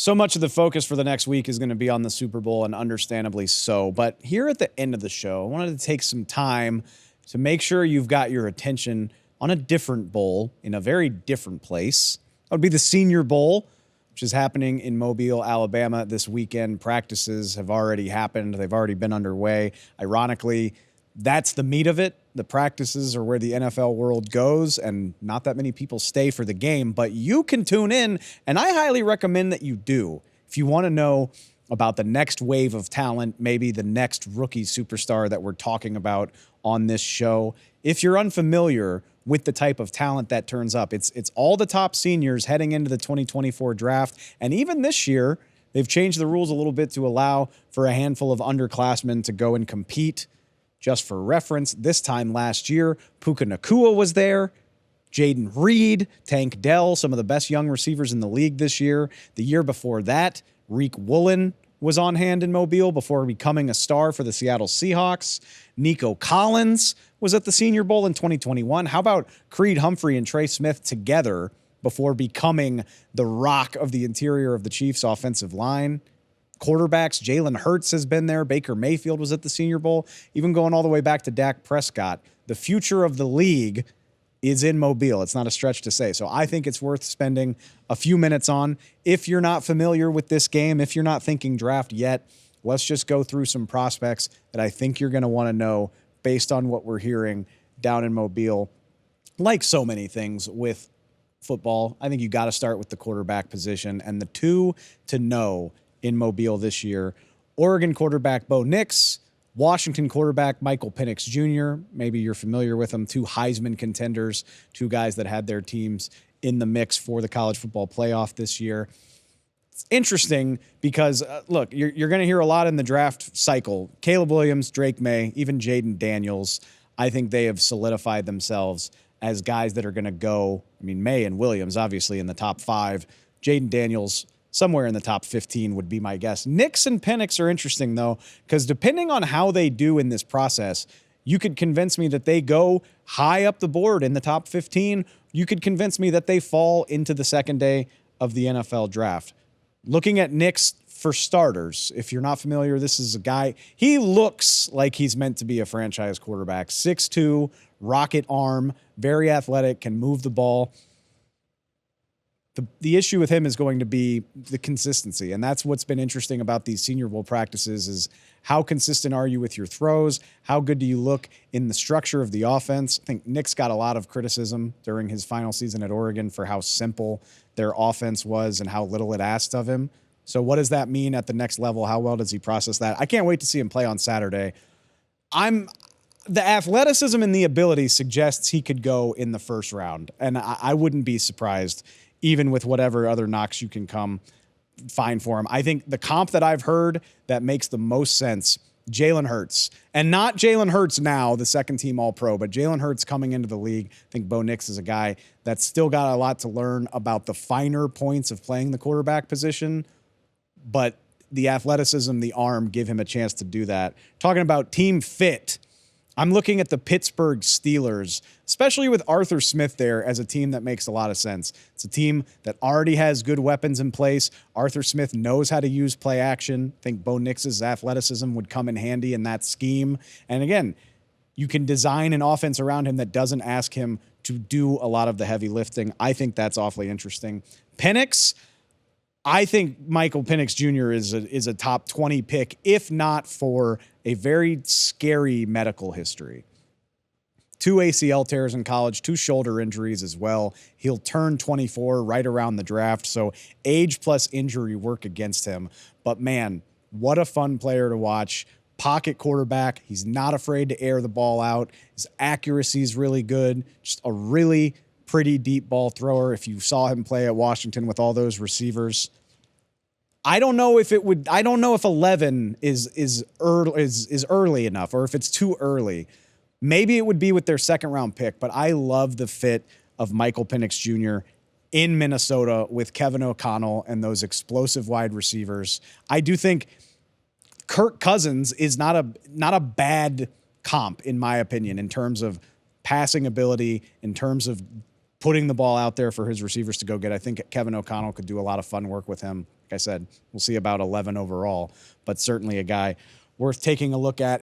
So much of the focus for the next week is going to be on the Super Bowl, and understandably so. But here at the end of the show, I wanted to take some time to make sure you've got your attention on a different bowl in a very different place. That would be the Senior Bowl, which is happening in Mobile, Alabama this weekend. Practices have already happened. They've already been underway. Ironically, that's the meat of it. The practices are where the NFL world goes, and not that many people stay for the game, but you can tune in, and I highly recommend that you do. If you want to know about the next wave of talent, maybe the next rookie superstar that we're talking about on this show, if you're unfamiliar with the type of talent that turns up, it's all the top seniors heading into the 2024 draft, and even this year, they've changed the rules a little bit to allow for a handful of underclassmen to go and compete. Just for reference, this time last year, Puka Nacua was there, Jaden Reed, Tank Dell, some of the best young receivers in the league this year. The year before that, Reek Woolen was on hand in Mobile before becoming a star for the Seattle Seahawks. Nico Collins was at the Senior Bowl in 2021. How about Creed Humphrey and Trey Smith together before becoming the rock of the interior of the Chiefs' offensive line? Quarterbacks, Jalen Hurts has been there. Baker Mayfield was at the Senior Bowl, even going all the way back to Dak Prescott. The future of the league is in Mobile. It's not a stretch to say. So I think it's worth spending a few minutes on. If you're not familiar with this game, if you're not thinking draft yet, let's just go through some prospects that I think you're going to want to know based on what we're hearing down in Mobile. Like so many things with football, I think you got to start with the quarterback position, and the two to know in Mobile this year: Oregon quarterback Bo Nix, Washington quarterback Michael Penix Jr. Maybe you're familiar with them. Two Heisman contenders, two guys that had their teams in the mix for the college football playoff this year. It's interesting because, look, you're going to hear a lot in the draft cycle. Caleb Williams, Drake May, even Jaden Daniels, I think they have solidified themselves as guys that are going to go. I mean, May and Williams, obviously, in the top 5. Jaden Daniels, somewhere in the top 15 would be my guess. Nix and Penix are interesting, though, because depending on how they do in this process, you could convince me that they go high up the board in the top 15. You could convince me that they fall into the second day of the NFL draft. Looking at Nix for starters, if you're not familiar, this is a guy, he looks like he's meant to be a franchise quarterback. 6'2", rocket arm, very athletic, can move the ball. The issue with him is going to be the consistency, and that's what's been interesting about these Senior Bowl practices is how consistent are you with your throws? How good do you look in the structure of the offense? I think Nick's got a lot of criticism during his final season at Oregon for how simple their offense was and how little it asked of him. So what does that mean at the next level? How well does he process that? I can't wait to see him play on Saturday. The athleticism and the ability suggests he could go in the first round, and I wouldn't be surprised even with whatever other knocks you can find for him. I think the comp that I've heard that makes the most sense, Jalen Hurts. And not Jalen Hurts now, the second-team All-Pro, but Jalen Hurts coming into the league. I think Bo Nix is a guy that's still got a lot to learn about the finer points of playing the quarterback position, but the athleticism, the arm, give him a chance to do that. Talking about team fit, I'm looking at the Pittsburgh Steelers, especially with Arthur Smith there as a team that makes a lot of sense. It's a team that already has good weapons in place. Arthur Smith knows how to use play action. I think Bo Nix's athleticism would come in handy in that scheme. And again, you can design an offense around him that doesn't ask him to do a lot of the heavy lifting. I think that's awfully interesting. Penix, I think Michael Penix Jr. is a top 20 pick, if not for a very scary medical history. 2 ACL tears in college, 2 shoulder injuries as well. He'll turn 24 right around the draft, so age plus injury work against him. But man, what a fun player to watch. Pocket quarterback. He's not afraid to air the ball out. His accuracy is really good. Just a really pretty deep ball thrower. If you saw him play at Washington with all those receivers, I don't know if 11 is early enough, or if it's too early. Maybe it would be with their second round pick, but I love the fit of Michael Penix Jr. in Minnesota with Kevin O'Connell and those explosive wide receivers. I do think Kirk Cousins is not a bad comp, in my opinion, in terms of passing ability, in terms of putting the ball out there for his receivers to go get. I think Kevin O'Connell could do a lot of fun work with him. Like I said, we'll see about 11 overall, but certainly a guy worth taking a look at